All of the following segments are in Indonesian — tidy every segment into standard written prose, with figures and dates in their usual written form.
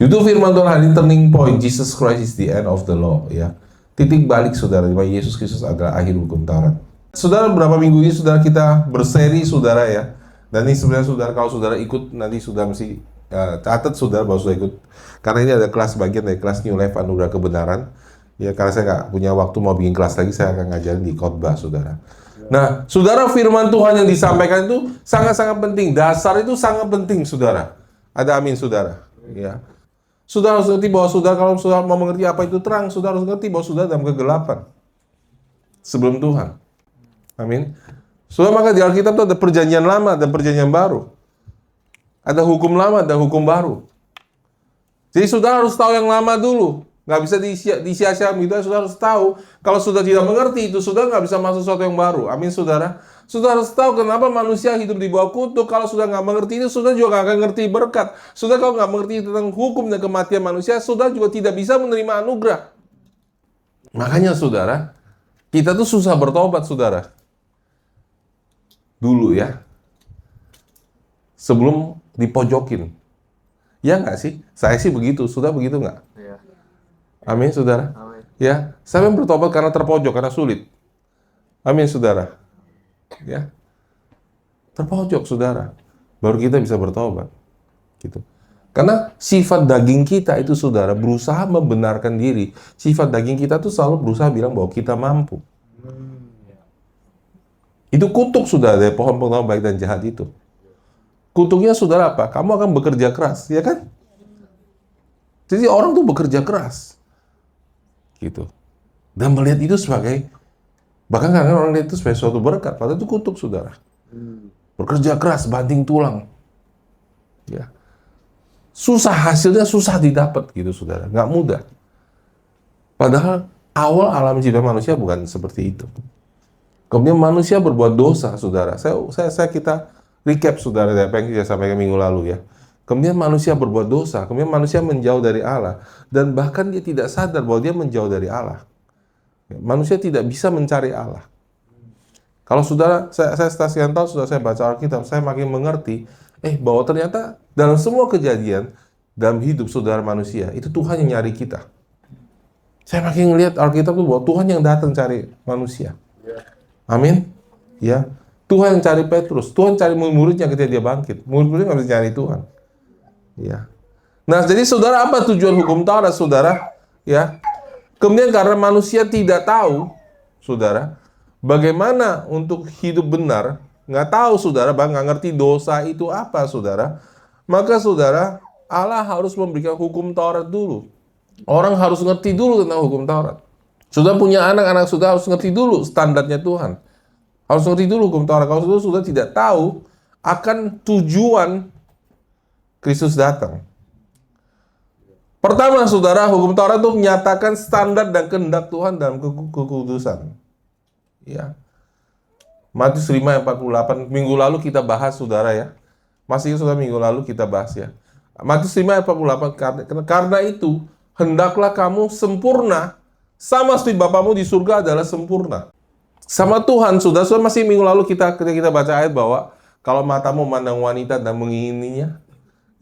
Begitu firman Tuhan hari ini turning point, Jesus Christ is the end of the law, ya. Titik balik saudara, di mana Yesus Kristus adalah akhir hukum Taurat. Saudara, berapa minggu ini saudara kita berseri saudara ya. Dan ini sebenarnya saudara, kalau saudara ikut nanti sudah mesti catat saudara bahwa sudah ikut. Karena ini ada kelas bagian dari kelas New Life Anugerah Kebenaran. Ya, karena saya nggak punya waktu mau bikin kelas lagi, saya akan ngajarin di khotbah saudara. Nah, saudara, firman Tuhan yang disampaikan itu sangat-sangat penting. Dasar itu sangat penting saudara. Ada amin saudara. Ya. Saudara harus ngerti bahwa saudara, kalau saudara mau mengerti apa itu terang, saudara harus ngerti bahwa saudara dalam kegelapan sebelum Tuhan. Amin. Saudara, maka di Alkitab itu ada perjanjian lama dan perjanjian baru. Ada hukum lama dan hukum baru. Jadi saudara harus tahu yang lama dulu. Nggak bisa disia-sia gitu. Saudara harus tahu. Kalau sudah tidak mengerti itu, saudara nggak bisa masuk sesuatu yang baru. Amin saudara. Saudara harus tahu kenapa manusia hidup di bawah kutuk. Kalau sudah nggak mengerti itu, saudara juga nggak akan ngerti berkat. Saudara kalau nggak mengerti tentang hukum dan kematian manusia, saudara juga tidak bisa menerima anugerah. Makanya saudara, kita tuh susah bertobat saudara. Dulu ya. Sebelum dipojokin. Ya nggak sih? Saya sih begitu. Sudah begitu nggak? Ya. Amin saudara. Amin. Ya, saya bertobat karena terpojok, karena sulit. Amin saudara. Ya, terpojok saudara, baru kita bisa bertobat, gitu. Karena sifat daging kita itu saudara berusaha membenarkan diri. Sifat daging kita tuh selalu berusaha bilang bahwa kita mampu. Itu kutuk saudara dari pohon pengetahuan baik dan jahat itu. Kutuknya saudara apa? Kamu akan bekerja keras, ya kan? Jadi orang tuh bekerja keras, gitu. Dan melihat itu sebagai, bahkan kadang-kadang orang lihat itu sebagai suatu berkat, padahal itu kutuk saudara. Bekerja keras, banting tulang. Ya. Susah, hasilnya susah didapat gitu saudara, nggak mudah. Padahal awal alam cipta manusia bukan seperti itu. Kemudian manusia berbuat dosa saudara. Kita recap saudara dari apa yang saya sampaikan minggu lalu ya. Kemudian manusia berbuat dosa, kemudian manusia menjauh dari Allah. Dan bahkan dia tidak sadar bahwa dia menjauh dari Allah. Manusia tidak bisa mencari Allah. Kalau saudara, saya sekian tahun sudah saya baca Alkitab, saya makin mengerti, bahwa ternyata dalam semua kejadian dalam hidup saudara manusia, itu Tuhan yang nyari kita. Saya makin ngelihat Alkitab itu bahwa Tuhan yang datang cari manusia. Amin. Ya, Tuhan yang cari Petrus, Tuhan cari murid-muridnya ketika dia bangkit. Murid-muridnya nggak bisa cari Tuhan. Ya. Nah, jadi saudara, apa tujuan hukum Taurat, saudara? Ya. Kemudian karena manusia tidak tahu, saudara, bagaimana untuk hidup benar, nggak tahu, saudara, nggak ngerti dosa itu apa, saudara. Maka, saudara, Allah harus memberikan hukum Taurat dulu. Orang harus ngerti dulu tentang hukum Taurat. Sudah punya anak-anak, sudah harus ngerti dulu standarnya Tuhan. Harus ngerti dulu hukum Taurat. Kalau sudah tidak tahu akan tujuan Kristus datang. Pertama, saudara, hukum Taurat itu menyatakan standar dan kehendak Tuhan dalam kekudusan. Ya. Matius 5 ayat 48. Minggu lalu kita bahas, saudara ya. Masih sudah minggu lalu kita bahas ya. Matius 5 ayat 48. Karena itu, hendaklah kamu sempurna, sama seperti Bapamu di surga adalah sempurna. Sama Tuhan, saudara masih minggu lalu ketika kita baca ayat bahwa kalau matamu memandang wanita dan mengingininya,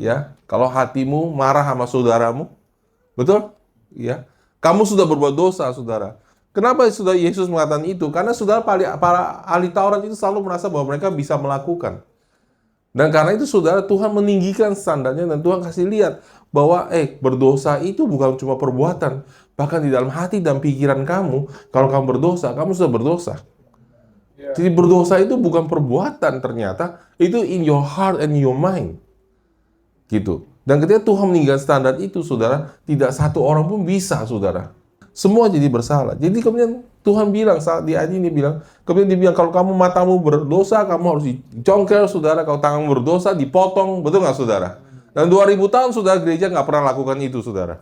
ya, kalau hatimu marah sama saudaramu, betul? Ya, kamu sudah berbuat dosa, saudara. Kenapa sudah Yesus mengatakan itu? Karena saudara, para ahli Taurat itu selalu merasa bahwa mereka bisa melakukan. Dan karena itu, saudara, Tuhan meninggikan standarnya dan Tuhan kasih lihat bahwa berdosa itu bukan cuma perbuatan, bahkan di dalam hati dan pikiran kamu. Kalau kamu berdosa, kamu sudah berdosa. Jadi berdosa itu bukan perbuatan, ternyata itu in your heart and your mind. Gitu. Dan ketika Tuhan meninggalkan standar itu, saudara, tidak satu orang pun bisa, saudara. Semua jadi bersalah. Jadi kemudian Tuhan bilang, saat di ayat ini bilang, kemudian dia bilang, kalau kamu matamu berdosa, kamu harus dicongkel, saudara. Kalau tanganmu berdosa, dipotong. Betul nggak, saudara? Dan 2000 tahun, saudara, gereja nggak pernah lakukan itu, saudara.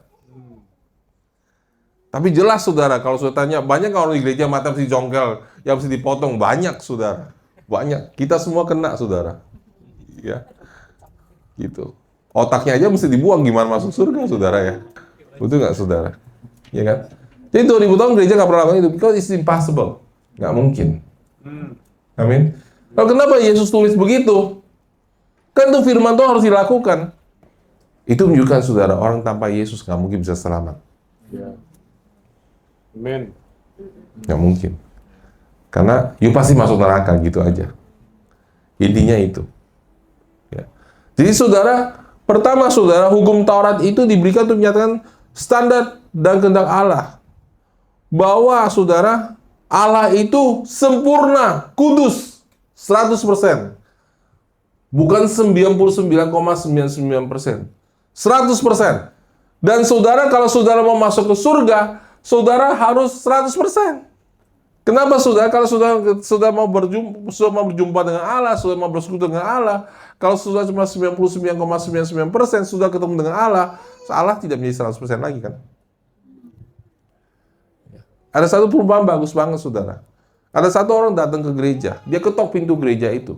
Tapi jelas, saudara, kalau sudah tanya, banyak orang di gereja mata mesti jongkel, yang mesti dipotong, banyak, saudara. Banyak. Kita semua kena, saudara. Ya. Gitu. Otaknya aja mesti dibuang, gimana masuk surga, saudara ya. Betul nggak, saudara? Ya kan? Jadi 2000 tahun gereja nggak pernah lakukan itu, because it's impossible. Nggak mungkin. Amin. Lalu kenapa Yesus tulis begitu? Kan itu firman Tuhan harus dilakukan. Itu menunjukkan saudara, orang tanpa Yesus nggak mungkin bisa selamat. Ya. Amin. Nggak mungkin. Karena you pasti masuk neraka gitu aja. Intinya itu. Ya. Jadi saudara, pertama saudara, hukum Taurat itu diberikan untuk menyatakan standar dan kehendak Allah. Bahwa saudara, Allah itu sempurna, kudus, 100%. Bukan 99,99%. 100%. Dan saudara, kalau saudara mau masuk ke surga, saudara harus 100%. Kenapa saudara? Kalau sudah mau berjumpa dengan Allah, sudah mau bersekutu dengan Allah, kalau sudah cuma 99,99% sudah ketemu dengan Allah, Allah tidak menjadi 100% lagi kan? Ada satu perubahan bagus banget saudara. Ada satu orang datang ke gereja, dia ketok pintu gereja itu.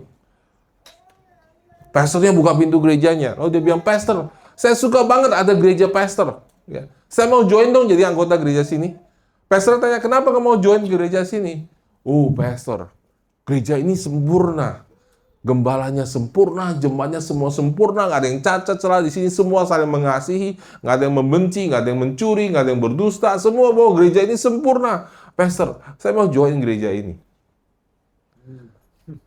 Pastornya buka pintu gerejanya. Lalu dia bilang, "Pastor, saya suka banget ada gereja pastor. Ya. Saya mau join dong jadi anggota gereja sini." Pastor tanya, "Kenapa kamu mau join gereja sini?" "Oh, pastor, gereja ini sempurna. Gembalanya sempurna, jemaatnya semua sempurna, nggak ada yang cacat celah di sini, semua saling mengasihi, nggak ada yang membenci, nggak ada yang mencuri, nggak ada yang berdusta, semua bahwa gereja ini sempurna. Pastor, saya mau join gereja ini."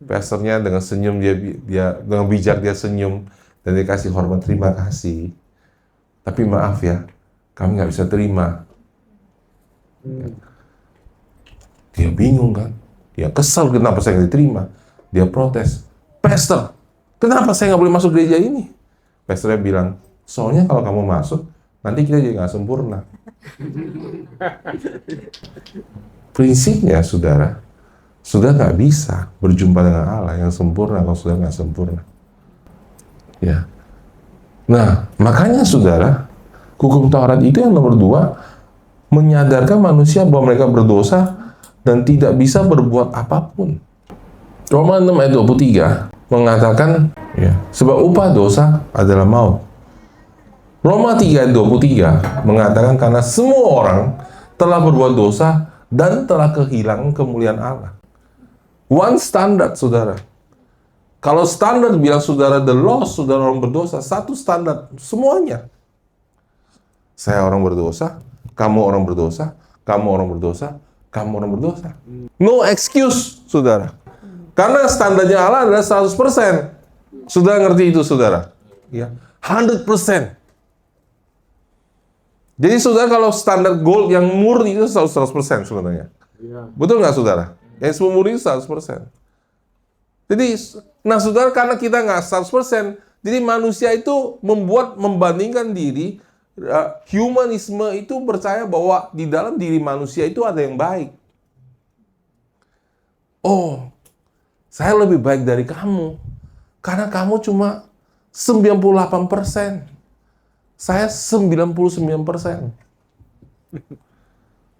Pastornya dengan senyum dia dengan bijak dia senyum dan dia kasih hormat, "Terima kasih. Tapi maaf ya, kami nggak bisa terima." Dia bingung kan? Dia kesal kenapa saya nggak diterima. Dia protes, "Pastor, kenapa saya nggak boleh masuk gereja ini?" Pastornya bilang, "Soalnya kalau kamu masuk, nanti kita jadi nggak sempurna." Prinsipnya saudara, sudah nggak bisa berjumpa dengan Allah yang sempurna kalau sudah nggak sempurna. Ya. Nah, makanya saudara, hukum Taurat itu yang nomor 2, menyadarkan manusia bahwa mereka berdosa dan tidak bisa berbuat apapun. Roma 6 ayat 23 mengatakan, ya, sebab upah dosa adalah maut. Roma 3 ayat 23 mengatakan karena semua orang telah berbuat dosa dan telah kehilangan kemuliaan Allah. One standard, saudara. Kalau standar bilang saudara the lost, saudara orang berdosa, satu standar semuanya. Saya orang berdosa, kamu orang berdosa, kamu orang berdosa, kamu orang berdosa. No excuse, saudara. Karena standarnya Allah adalah 100%. Sudah ngerti itu, saudara? Ya, 100%. Jadi saudara, kalau standar gold yang murni itu 100% sebenarnya. Betul nggak, saudara? Yang semua murni itu 100%. Jadi, nah saudara, karena kita nggak 100%, jadi manusia itu membandingkan diri, humanisme itu percaya bahwa di dalam diri manusia itu ada yang baik. Oh, saya lebih baik dari kamu, karena kamu cuma 98%. Saya 99%.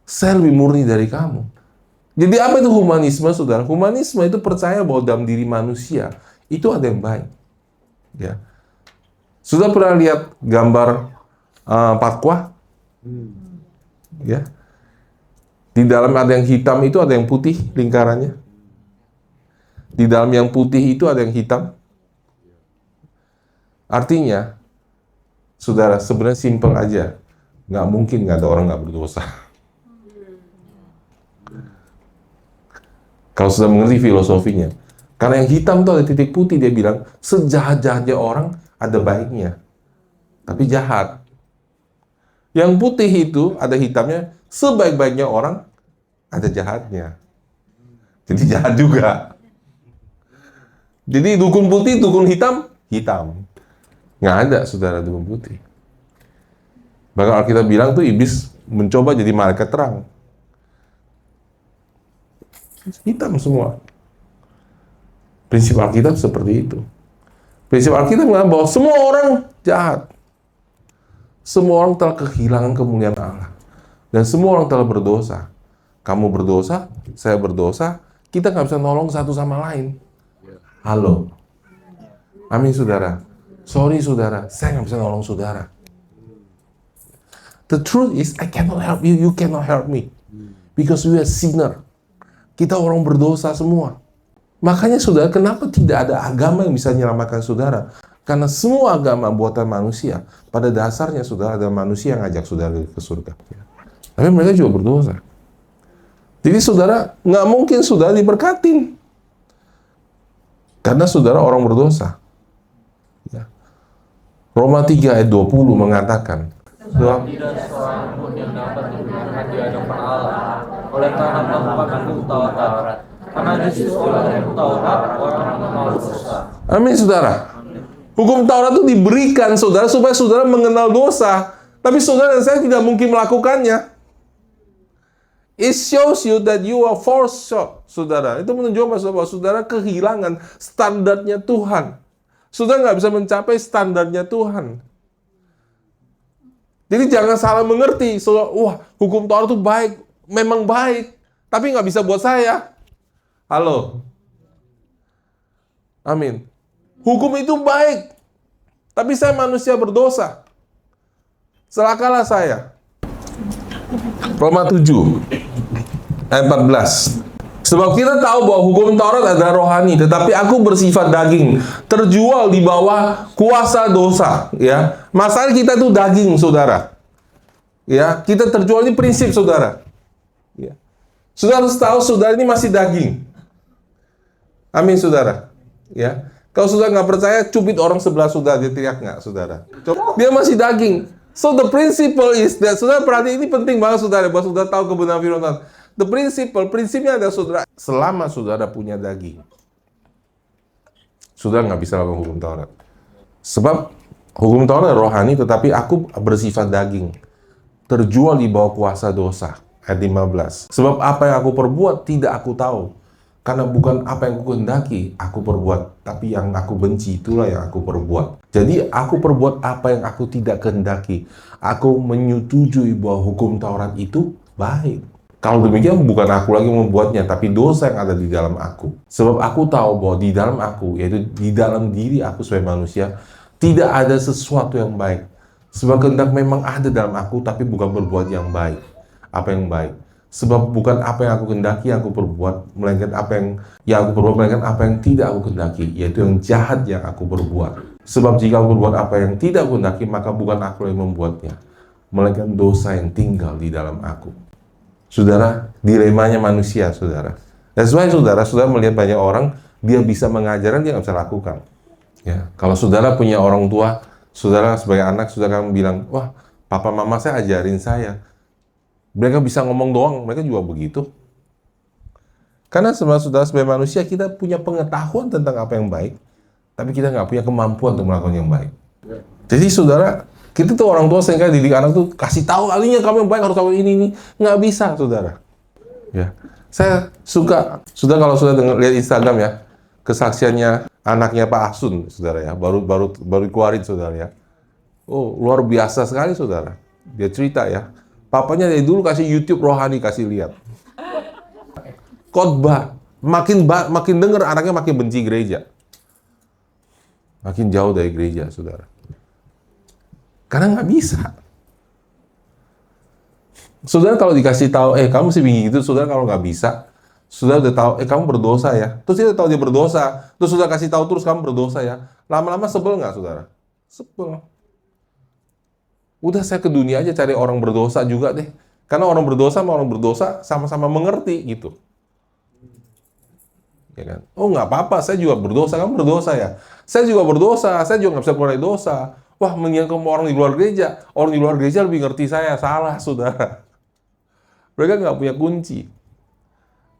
Saya lebih murni dari kamu. Jadi apa itu humanisme, saudara? Humanisme itu percaya bahwa dalam diri manusia itu ada yang baik. Ya. Sudah pernah lihat gambar Pakwa? Ya. Di dalam ada yang hitam itu ada yang putih lingkarannya. Di dalam yang putih itu ada yang hitam. Artinya, saudara, sebenarnya simpel aja. Nggak mungkin nggak ada orang nggak berdosa. Kalau sudah mengerti filosofinya. Karena yang hitam itu ada titik putih, dia bilang, sejahat-jahatnya orang ada baiknya. Tapi jahat. Yang putih itu ada hitamnya, sebaik-baiknya orang ada jahatnya. Jadi jahat juga. Jadi dukun putih, dukun hitam, hitam. Nggak ada, saudara, dukun putih. Bahkan Alkitab bilang tuh iblis mencoba jadi malaikat terang. Hitam semua. Prinsip Alkitab seperti itu. Prinsip Alkitab mengatakan bahwa semua orang jahat. Semua orang telah kehilangan kemuliaan Allah. Dan semua orang telah berdosa. Kamu berdosa, saya berdosa, kita nggak bisa nolong satu sama lain. Halo. Amin, saudara. Sorry, saudara, saya nggak bisa nolong saudara. The truth is, I cannot help you, you cannot help me. Because we are sinner. Kita orang berdosa semua. Makanya saudara, kenapa tidak ada agama yang bisa menyelamatkan saudara? Karena semua agama buatan manusia, pada dasarnya saudara ada manusia yang ngajak saudara ke surga. Tapi mereka juga berdosa. Jadi saudara, nggak mungkin saudara diberkatin. Karena saudara orang berdosa. Ya. Roma 3 ayat 20 mengatakan, Sebab tidak seorang pun yang dapat dibenarkan di hadapan Allah oleh karena melakukan hukum Taurat. Karena justru oleh hukum Taurat orang mengenal dosa. amin saudara. Hukum Taurat itu diberikan saudara supaya saudara mengenal dosa. Tapi saudara dan saya tidak mungkin melakukannya. It shows you that you are forced short, saudara. Itu menunjukkan bahwa saudara kehilangan standarnya Tuhan. Saudara nggak bisa mencapai standarnya Tuhan. Jadi jangan salah mengerti. Saudara, wah, hukum Taurat itu baik. Memang baik. Tapi nggak bisa buat saya. Halo. Amin. Hukum itu baik. Tapi saya manusia berdosa. Celakalah saya. Roma 7 ayat 14. Sebab kita tahu bahwa hukum Taurat adalah rohani, tetapi aku bersifat daging, terjual di bawah kuasa dosa. Ya, masalah kita tuh daging, saudara. Ya, kita terjual, ini prinsip, saudara. Ya. Saudara harus tahu, saudara ini masih daging. Amin, saudara. Ya, kalau saudara nggak percaya, cubit orang sebelah saudara, dia teriak nggak, saudara? Dia masih daging. So the principle is that, saudara perhatian, ini penting banget, saudara, bahwa saudara tahu kebenaran firman Tuhan. The principle, prinsipnya adalah saudara, selama saudara punya daging, saudara nggak bisa lakukan hukum Taurat. Sebab hukum Taurat rohani, tetapi aku bersifat daging, terjual di bawah kuasa dosa. Ayat 15. Sebab apa yang aku perbuat tidak aku tahu, karena bukan apa yang aku kehendaki aku perbuat, tapi yang aku benci itulah yang aku perbuat. Jadi aku perbuat apa yang aku tidak kehendaki. Aku menyetujui bahwa hukum Taurat itu baik. Kalau demikian bukan aku lagi membuatnya, tapi dosa yang ada di dalam aku. Sebab aku tahu bahwa di dalam aku, yaitu di dalam diri aku sebagai manusia, tidak ada sesuatu yang baik. Sebab kehendak memang ada dalam aku, tapi bukan berbuat yang baik. Apa yang baik? Sebab bukan apa yang aku kehendaki yang aku perbuat, melainkan apa yang aku perbuat, melainkan apa yang tidak aku kehendaki, yaitu yang jahat yang aku perbuat. Sebab jika aku berbuat apa yang tidak aku kehendaki, maka bukan aku yang membuatnya, melainkan dosa yang tinggal di dalam aku. Saudara, dilemanya manusia, saudara. That's why, saudara melihat banyak orang, dia bisa mengajarkan, dia nggak bisa lakukan. Ya, kalau saudara punya orang tua, saudara sebagai anak, saudara kan bilang, wah, papa mama saya ajarin saya. Mereka bisa ngomong doang, mereka juga begitu. Karena saudara sebagai manusia, kita punya pengetahuan tentang apa yang baik, tapi kita nggak punya kemampuan untuk melakukan yang baik. Jadi saudara, kita tuh orang tua seringkali didik anak tuh kasih tahu alinya kamu yang baik harus kamu ini, nggak bisa, saudara. Ya, saya suka, saudara kalau sudah lihat Instagram ya, kesaksiannya anaknya Pak Asun, saudara ya, baru keluarin, saudara ya. Oh, luar biasa sekali, saudara. Dia cerita ya, papanya dari dulu kasih YouTube rohani, kasih lihat. Khotbah, makin denger anaknya makin benci gereja. Makin jauh dari gereja, saudara. Karena nggak bisa. Saudara kalau dikasih tahu, kamu mesti begini gitu, saudara kalau nggak bisa, saudara udah tahu, kamu berdosa ya. Terus dia tahu dia berdosa, terus saudara kasih tahu terus kamu berdosa ya. Lama-lama sebel nggak, saudara? Sebel. Udah saya ke dunia aja cari orang berdosa juga deh. Karena orang berdosa sama orang berdosa sama-sama mengerti gitu. Ya kan? Oh nggak apa-apa, saya juga berdosa, kamu berdosa ya. Saya juga berdosa, saya juga nggak bisa keluar dari dosa. Wah, mendingan kamu orang di luar gereja. Orang di luar gereja lebih ngerti saya. Salah, saudara. Mereka nggak punya kunci.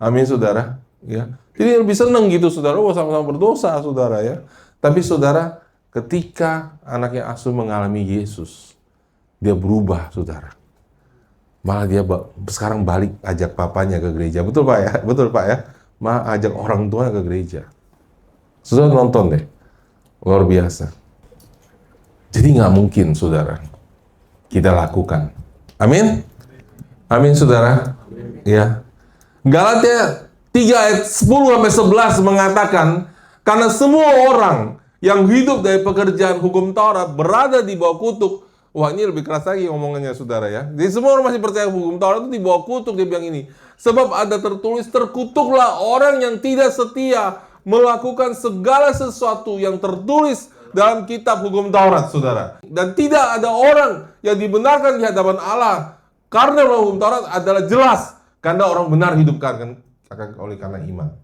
Amin, saudara. Ya. Jadi lebih seneng gitu, saudara. Wah, sama-sama berdosa, saudara ya. Tapi saudara, ketika anaknya Asun mengalami Yesus, dia berubah, saudara. Malah dia sekarang balik ajak papanya ke gereja. Betul, Pak ya? Betul, Pak ya? Malah ajak orang tua ke gereja. Saudara nonton deh. Luar biasa. Jadi nggak mungkin, saudara, kita lakukan. Amin? Amin, saudara. Ya. Galatia 3 ayat 10-11 mengatakan, karena semua orang yang hidup dari pekerjaan hukum Taurat berada di bawah kutuk. Wah, ini lebih keras lagi ngomongannya, saudara ya. Jadi semua orang masih percaya hukum Taurat itu di bawah kutuk, dia bilang ini. Sebab ada tertulis, terkutuklah orang yang tidak setia melakukan segala sesuatu yang tertulis dalam kitab hukum Taurat, saudara. Dan tidak ada orang yang dibenarkan di hadapan Allah karena hukum Taurat adalah jelas. Karena orang benar hidup oleh karena iman.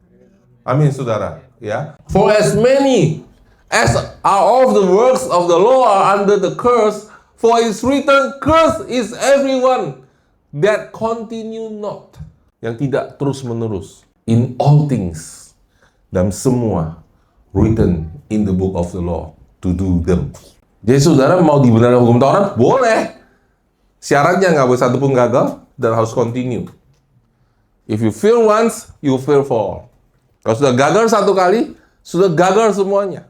Amin, saudara. Ya. For as many as are of the works of the law are under the curse, for it's written, cursed is everyone that continue not. Yang tidak terus menerus. In all things. Dan semua written in the book of the law to do them. Jadi saudara mau dibenarkan hukum Taurat? Boleh. Syaratnya nggak boleh satu pun gagal dan harus continue. If you fail once, you fail for all. Kalau sudah gagal satu kali, sudah gagal semuanya.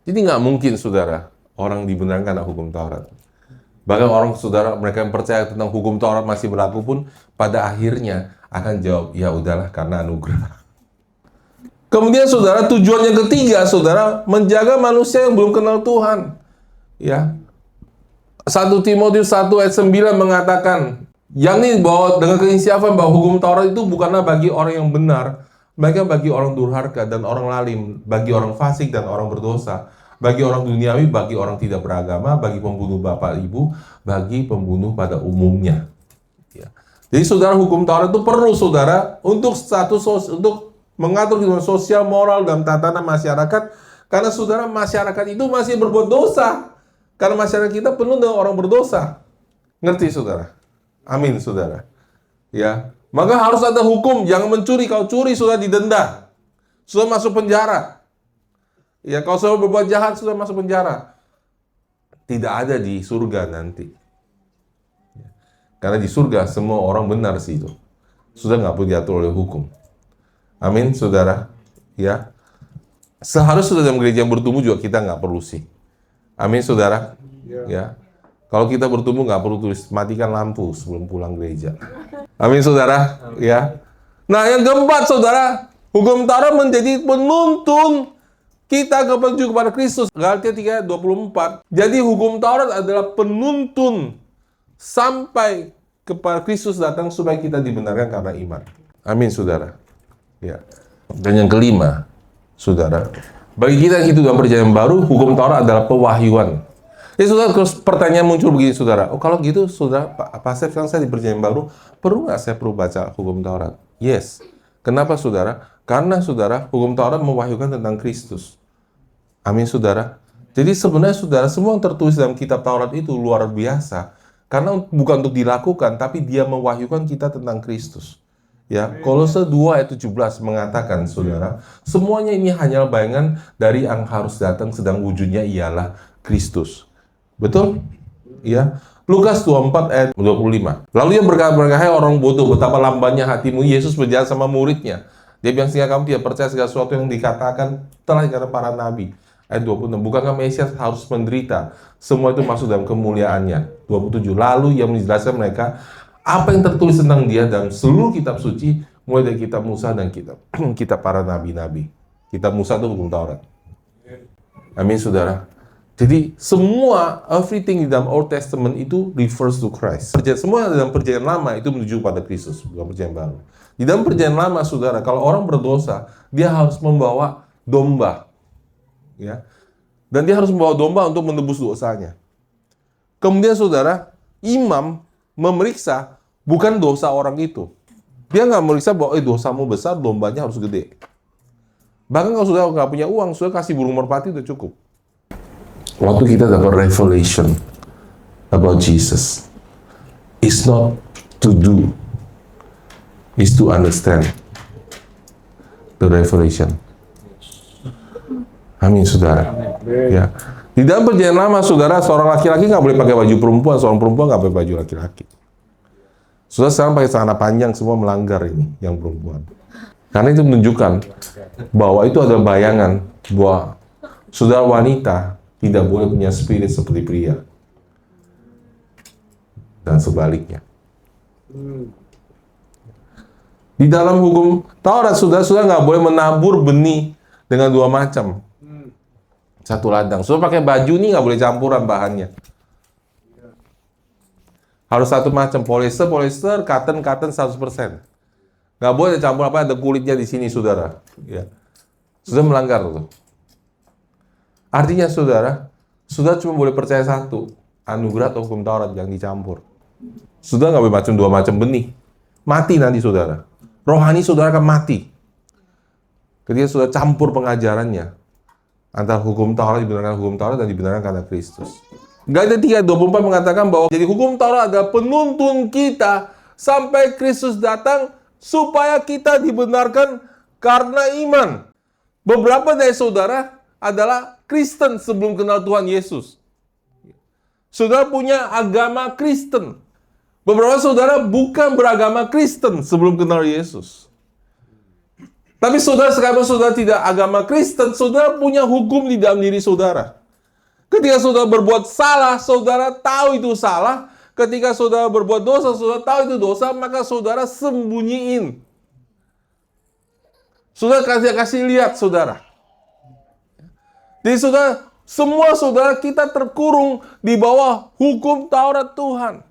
Jadi nggak mungkin saudara orang dibenarkan hukum Taurat. Bahkan orang saudara mereka yang percaya tentang hukum Taurat masih berlaku pun pada akhirnya akan jawab, ya udahlah karena anugerah. Kemudian saudara, tujuan yang ketiga, saudara, menjaga manusia yang belum kenal Tuhan. Ya. 1 Timotius 1 ayat 9 mengatakan, yakni bahwa dengan keinsyafan bahwa hukum Taurat itu bukanlah bagi orang yang benar, melainkan bagi orang durhaka dan orang lalim, bagi orang fasik dan orang berdosa, bagi orang duniawi, bagi orang tidak beragama, bagi pembunuh bapak ibu, bagi pembunuh pada umumnya. Ya. Jadi saudara, hukum Taurat itu perlu saudara untuk untuk mengatur kehidupan sosial, moral, dan tatanan masyarakat. Karena saudara, masyarakat itu masih berbuat dosa. Karena masyarakat kita penuh dengan orang berdosa. Ngerti saudara? Amin saudara. Ya, maka harus ada hukum. Jangan mencuri. Kalau curi sudah didenda. Sudah masuk penjara. Ya, kalau sudah berbuat jahat sudah masuk penjara. Tidak ada di surga nanti. Karena di surga semua orang benar sih itu. Sudah nggak perlu diatur oleh hukum. Amin, saudara. Ya, seharusnya sudah dalam gereja yang bertumbuh juga kita nggak perlu sih. Amin, saudara. Ya, kalau kita bertumbuh nggak perlu tulis matikan lampu sebelum pulang gereja. Amin, saudara. Ya. Nah, yang keempat, saudara, hukum Taurat menjadi penuntun kita menuju kepada Kristus. Galatia 3:24. Jadi hukum Taurat adalah penuntun sampai kepada Kristus datang supaya kita dibenarkan karena iman. Amin, saudara. Ya. Dan yang kelima, saudara, bagi kita yang hidup dalam perjanjian baru, hukum Taurat adalah pewahyuan. Jadi saudara, terus pertanyaan muncul begini, saudara. Oh, kalau gitu, saudara, Pak Sef, yang saya di perjanjian baru, perlu nggak saya perlu baca hukum Taurat? Yes. Kenapa, saudara? Karena, saudara, hukum Taurat mewahyukan tentang Kristus. Amin, saudara. Jadi sebenarnya, saudara, semua yang tertulis dalam kitab Taurat itu luar biasa. Karena bukan untuk dilakukan, tapi dia mewahyukan kita tentang Kristus. Ya, Kolose 2 ayat 17 mengatakan, saudara, semuanya ini hanyalah bayangan dari yang harus datang, sedang wujudnya ialah Kristus. Betul? Ya. Lukas 24 ayat 25. Lalu ia berkata, hai orang bodoh, betapa lambannya hatimu. Yesus berjalan sama muridnya. Dia bilang, sehingga kamu tidak percaya segala sesuatu yang dikatakan telah dikatakan para nabi. Ayat 26. Bukankah Mesias harus menderita? Semua itu masuk dalam kemuliaannya. 27. Lalu ia menjelaskan mereka apa yang tertulis tentang dia dalam seluruh kitab suci, mulai dari kitab Musa dan kitab para nabi-nabi. Kitab Musa itu hukum Taurat. Amin, saudara. Jadi semua everything di dalam Old Testament itu refers to Christ. Semua dalam perjanjian lama itu menuju pada Kristus, bukan perjanjian baru. Di dalam perjanjian lama, saudara, kalau orang berdosa, dia harus membawa domba, ya, dan dia harus membawa domba untuk menebus dosanya. Kemudian, saudara, imam memeriksa bukan dosa orang itu. Dia nggak memeriksa bahwa dosamu besar, dombanya harus gede. Bahkan kalau sudah nggak punya uang, sudah kasih burung merpati udah cukup. Waktu kita dapat revelation about Jesus, it's not to do, it's to understand the revelation. Amin, saudara. Ya. Di dalam perjanjian lama, saudara, seorang laki-laki nggak boleh pakai baju perempuan, seorang perempuan nggak boleh baju laki-laki. Saudara sekarang pakai celana panjang, semua melanggar ini, yang perempuan. Karena itu menunjukkan bahwa itu adalah bayangan bahwa saudara wanita tidak boleh punya spirit seperti pria. Dan sebaliknya. Di dalam hukum Taurat, saudara nggak boleh menabur benih dengan dua macam. Satu ladang. Saudara pakai baju ini nggak boleh campuran bahannya. Harus satu macam, polyester, cotton 100%. Nggak boleh campur apa, ada kulitnya di sini, saudara. Ya. Sudah melanggar tuh. Artinya saudara cuma boleh percaya satu, anugerah atau hukum Taurat yang dicampur. Saudara nggak boleh macam dua macam benih. Mati nanti saudara. Rohani saudara akan mati. Ketika saudara campur pengajarannya antara hukum Taurat dibenarkan hukum Taurat dan dibenarkan karena Kristus. Galatia 3:24 mengatakan bahwa jadi hukum Taurat adalah penuntun kita sampai Kristus datang supaya kita dibenarkan karena iman. Beberapa dari saudara adalah Kristen sebelum kenal Tuhan Yesus. Saudara punya agama Kristen. Beberapa saudara bukan beragama Kristen sebelum kenal Yesus. Tapi saudara, sekarang saudara tidak agama Kristen, saudara punya hukum di dalam diri saudara. Ketika saudara berbuat salah, saudara tahu itu salah. Ketika saudara berbuat dosa, saudara tahu itu dosa, maka saudara sembunyiin. Saudara kasih lihat saudara. Jadi saudara, semua saudara kita terkurung di bawah hukum Taurat Tuhan.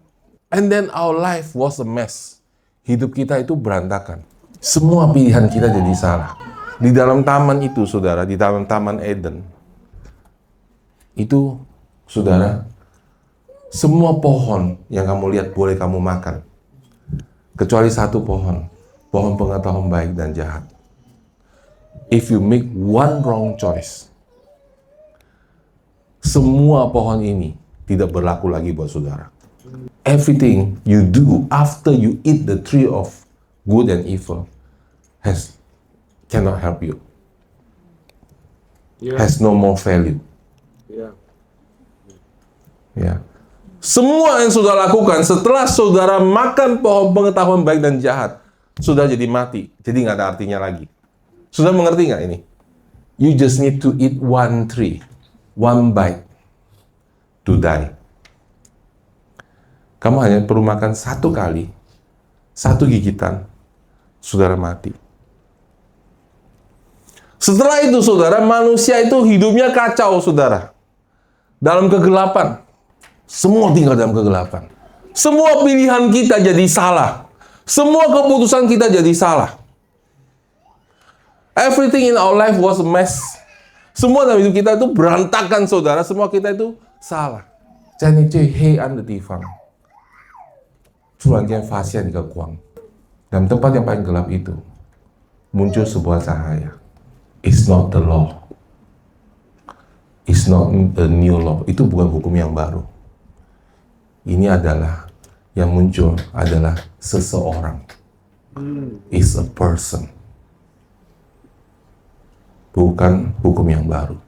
And then our life was a mess. Hidup kita itu berantakan. Semua pilihan kita jadi salah. Di dalam taman itu, saudara, di dalam taman Eden, itu, saudara, semua pohon yang kamu lihat boleh kamu makan. Kecuali satu pohon, pohon pengetahuan baik dan jahat. If you make one wrong choice, semua pohon ini tidak berlaku lagi buat saudara. Everything you do after you eat the tree of good and evil cannot help you. Has no more value. Ya. Semua yang saudara lakukan setelah saudara makan pohon pengetahuan baik dan jahat, sudah jadi mati. Jadi nggak ada artinya lagi. Saudara mengerti nggak ini? You just need to eat one tree, one bite to die. Kamu hanya perlu makan satu kali, satu gigitan, saudara mati. Setelah itu, saudara, manusia itu hidupnya kacau, saudara. Dalam kegelapan. Semua tinggal dalam kegelapan. Semua pilihan kita jadi salah. Semua keputusan kita jadi salah. Everything in our life was a mess. Semua dalam hidup kita itu berantakan, saudara. Semua kita itu salah. 在你最黑暗的地方，突然间发现一个光。Dalam tempat yang paling gelap itu, muncul sebuah cahaya. It's not the law. It's not a new law. Itu bukan hukum yang baru. Ini adalah, yang muncul adalah seseorang. It's a person. Bukan hukum yang baru.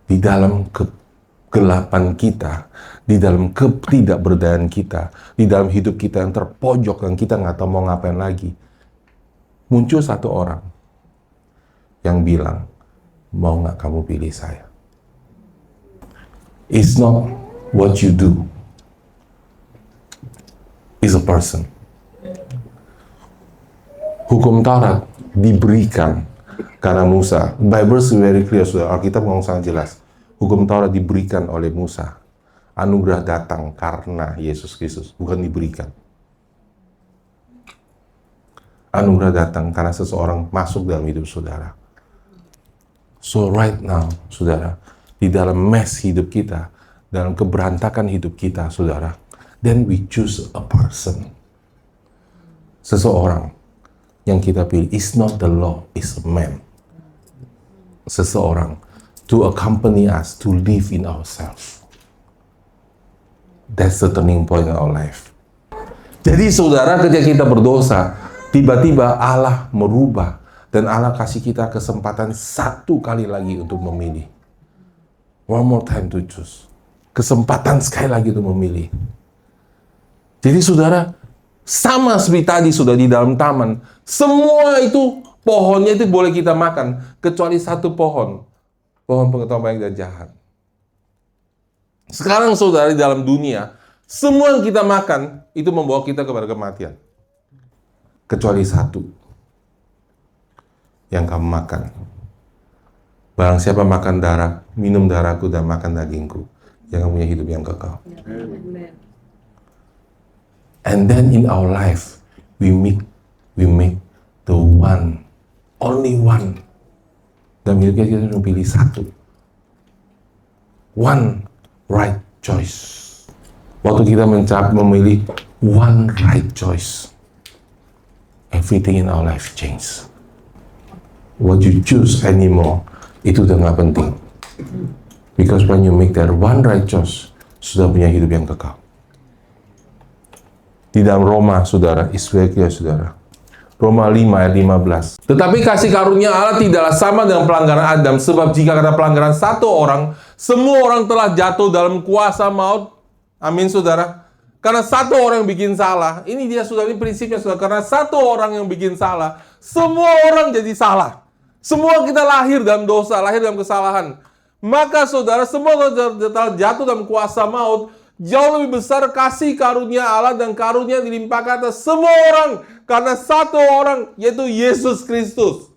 Di dalam kegelapan kita, di dalam ketidakberdayaan kita, di dalam hidup kita yang terpojok dan kita nggak tahu mau ngapain lagi, muncul satu orang yang bilang, mau nggak kamu pilih saya? It's not what you do. It's a person. Hukum Taurat diberikan karena Musa. Bible is very clear, saudara. Alkitab ngomong sangat jelas. Hukum Taurat diberikan oleh Musa. Anugerah datang karena Yesus Kristus, bukan diberikan. Anugerah datang karena seseorang masuk dalam hidup saudara. So right now, saudara, di dalam mess hidup kita, dalam keberantakan hidup kita, saudara, then we choose a person. Seseorang yang kita pilih. It's not the law, it's a man. Seseorang to accompany us, to live in ourselves. That's the turning point in our life. Jadi saudara, ketika kita berdosa, tiba-tiba Allah merubah dan Allah kasih kita kesempatan satu kali lagi untuk memilih. One more time to choose. Kesempatan sekali lagi untuk memilih. Jadi saudara, sama seperti tadi sudah di dalam taman, semua itu pohonnya itu boleh kita makan, kecuali satu pohon. Pohon pengetahuan baik dan jahat. Sekarang saudara, di dalam dunia, semua yang kita makan itu membawa kita kepada kematian. Kecuali satu yang kamu makan. Barang siapa makan darah, minum darahku dan makan dagingku, yang punya hidup yang kekal. And then in our life, we make the one, only one. Dan kita pilih satu. one right choice. Waktu kita memilih one right choice, everything in our life change. What you choose anymore, itu udah nggak penting. Because when you make that one right choice, sudah punya hidup yang kekal. Di dalam Roma, saudara, is very clear, saudara. Roma 5 ayat 15. Tetapi kasih karunia Allah tidaklah sama dengan pelanggaran Adam, sebab jika karena pelanggaran satu orang, semua orang telah jatuh dalam kuasa maut. Amin, saudara. Karena satu orang yang bikin salah, ini dia, saudara, ini prinsipnya, saudara. Karena satu orang yang bikin salah, semua orang jadi salah. Semua kita lahir dalam dosa, lahir dalam kesalahan. Maka, saudara, semua telah jatuh dalam kuasa maut. Jauh lebih besar kasih karunia Allah dan karunia dilimpahkan atas semua orang karena satu orang, yaitu Yesus Kristus.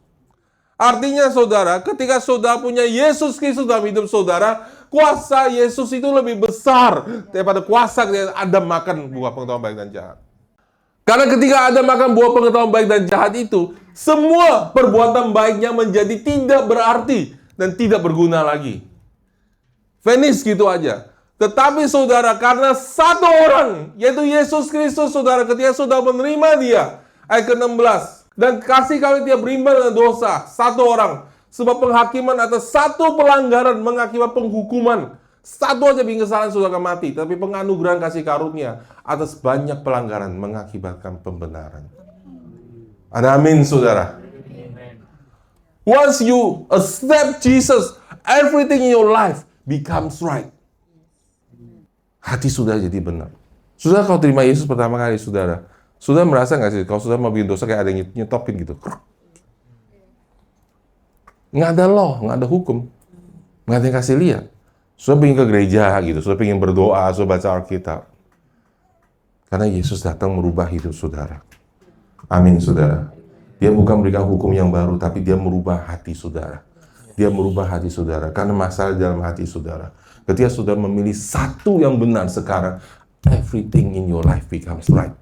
Artinya, saudara, ketika saudara punya Yesus Kristus dalam hidup saudara, kuasa Yesus itu lebih besar daripada kuasa ketika Adam makan buah pengetahuan baik dan jahat. Karena ketika Adam makan buah pengetahuan baik dan jahat itu, semua perbuatan baiknya menjadi tidak berarti dan tidak berguna lagi. Finish gitu aja. Tetapi saudara, karena satu orang, yaitu Yesus Kristus, saudara, ketika saudara menerima dia, ayat ke-16, dan kasih kami dia berimbang dengan dosa, satu orang. Sebab penghakiman atas satu pelanggaran mengakibat penghukuman. Satu aja bikin kesalahan saudara akan mati. Tapi penganugerahan kasih karunia atas banyak pelanggaran mengakibatkan pembenaran. Ada amin, saudara. Once you accept Jesus, everything in your life becomes right. Hati saudara jadi benar. Saudara kalau terima Yesus pertama kali, saudara merasa nggak sih, kalau saudara mau bikin dosa kayak ada yang nyetopin gitu. Nggak ada law, nggak ada hukum. Nggak ada yang kasih lihat. Saudara pengen ke gereja gitu, saudara pengen berdoa, saudara baca Alkitab. Karena Yesus datang merubah hidup saudara. Amin, saudara. Dia bukan memberikan hukum yang baru, tapi dia merubah hati saudara. Dia merubah hati saudara. Karena masalah dalam hati saudara. Ketika saudara memilih satu yang benar sekarang, everything in your life becomes right.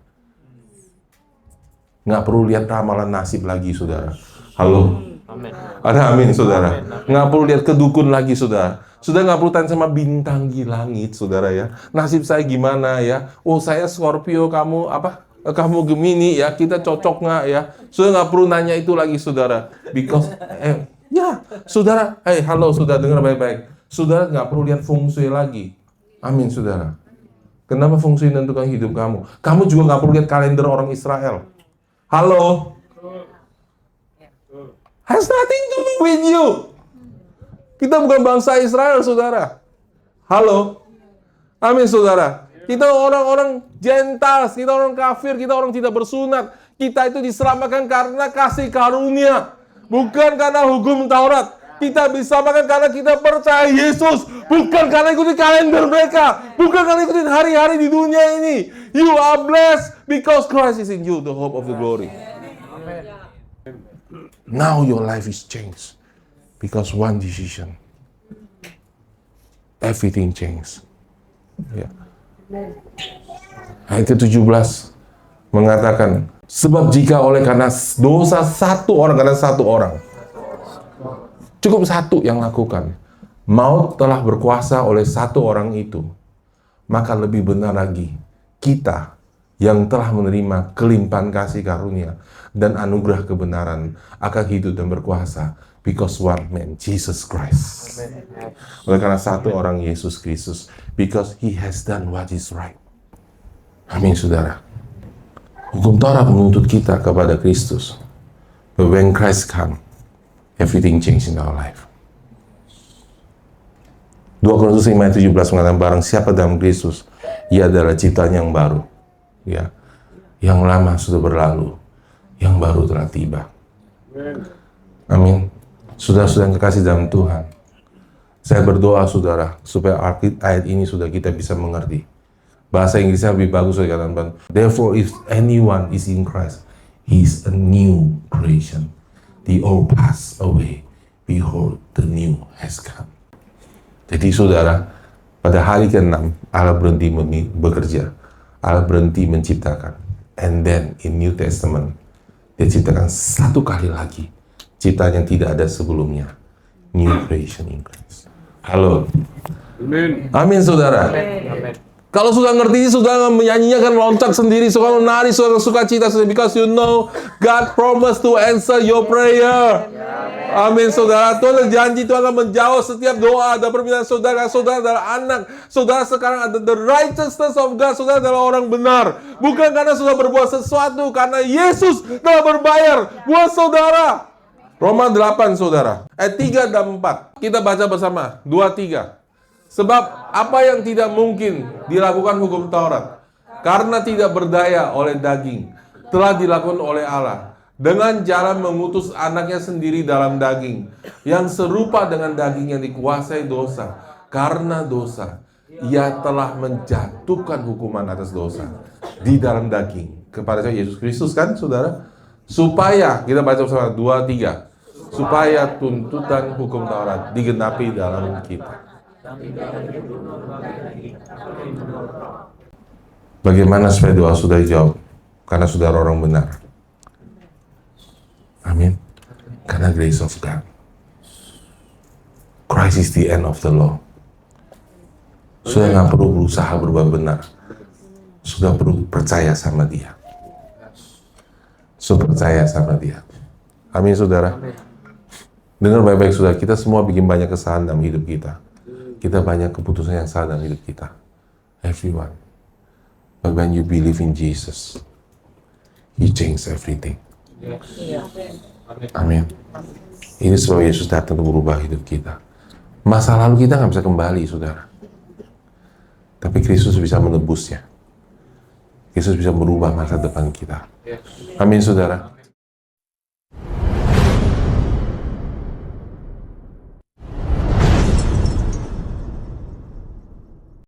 Nggak perlu lihat ramalan nasib lagi, saudara. Halo? Amin. Ada amin, saudara. Nggak perlu lihat ke dukun lagi, saudara. Saudara nggak perlu tanya sama bintang di langit, saudara ya. Nasib saya gimana ya? Oh, saya Scorpio, kamu apa? Kamu Gemini ya, kita cocok nggak ya? Saudara nggak perlu nanya itu lagi, saudara. Because, saudara, halo, saudara, dengar baik-baik. Saudara nggak perlu lihat feng shui lagi. Amin, saudara. Kenapa feng shui menentukan hidup kamu? Kamu juga nggak perlu lihat kalender orang Israel. Halo? Has nothing to do with you. Kita bukan bangsa Israel, saudara. Halo? Amin, saudara. Kita orang-orang Gentiles, kita orang kafir, kita orang tidak bersunat. Kita itu diselamatkan karena kasih karunia. Bukan karena hukum Taurat. Kita diselamatkan karena kita percaya Yesus. Bukan karena ikuti kalender mereka. Bukan karena ikuti hari-hari di dunia ini. You are blessed because Christ is in you, the hope of the glory. Now your life is changed. Because one decision. Everything changed. Ya. Ayat ke-17 mengatakan, sebab jika oleh karena dosa satu orang, cukup satu yang lakukan, maut telah berkuasa oleh satu orang itu, maka lebih benar lagi, kita yang telah menerima kelimpahan kasih karunia dan anugerah kebenaran akan hidup dan berkuasa, because one man, Jesus Christ. Oleh karena satu orang, Yesus Kristus, because he has done what is right. Amin, saudara. Hukum Taurat menuntut kita kepada Kristus. But when Christ come, everything changes in our life. 2 Korintus 5 ayat 17 mengatakan, barang siapa dalam Kristus, ia adalah ciptaan yang baru. Ya, yang lama sudah berlalu, yang baru telah tiba. Amin. Saudara-saudara yang kekasih dalam Tuhan, saya berdoa, saudara, supaya ayat ini sudah kita bisa mengerti. Bahasa Inggrisnya lebih bagus, saudara. Therefore, if anyone is in Christ, he is a new creation. The old passed away. Behold, the new has come. Jadi, saudara, pada hari ke-6, Allah berhenti bekerja. Allah berhenti menciptakan. And then, in New Testament, dia ciptakan satu kali lagi. Ciptaan yang tidak ada sebelumnya. New creation in Christ. Halo. Amin. Amin, saudara. Amin. Kalau sudah ngerti, sudah menyanyinya kan loncat sendiri, suka menari, suka cita, because you know God promised to answer your prayer. Amin, saudara. Tuhan janji Tuhan akan menjawab setiap doa dan permintaan saudara. Saudara adalah anak. Saudara sekarang ada the righteousness of God. Saudara adalah orang benar. Bukan karena sudah berbuat sesuatu, karena Yesus telah berbayar buat saudara. Roma 8, saudara. Ayat 3 dan 4. Kita baca bersama. 2, 3. Sebab apa yang tidak mungkin dilakukan hukum Taurat, karena tidak berdaya oleh daging, telah dilakukan oleh Allah, dengan cara mengutus anaknya sendiri dalam daging, yang serupa dengan daging yang dikuasai dosa. Karena dosa, ia telah menjatuhkan hukuman atas dosa di dalam daging, kepada Yesus Kristus kan, saudara? Supaya, kita baca bersama, 2, 3. Supaya tuntutan hukum Taurat digenapi dalam kita. Bagaimana supaya doa sudah dijawab? Karena saudara orang benar. Amin. Karena grace of God. Christ is the end of the law. Sudah nggak perlu berusaha berbuat benar. Sudah perlu percaya sama Dia. Sudah percaya sama Dia. Amin, saudara. Dengar baik-baik, saudara. Kita semua bikin banyak kesalahan dalam hidup kita. Kita banyak keputusan yang salah dalam hidup kita. Everyone. But when you believe in Jesus, He changed everything. Amin. Ini sebab Yesus datang untuk merubah hidup kita. Masa lalu kita nggak bisa kembali, saudara. Tapi Kristus bisa menebusnya. Kristus bisa merubah masa depan kita. Amin, saudara.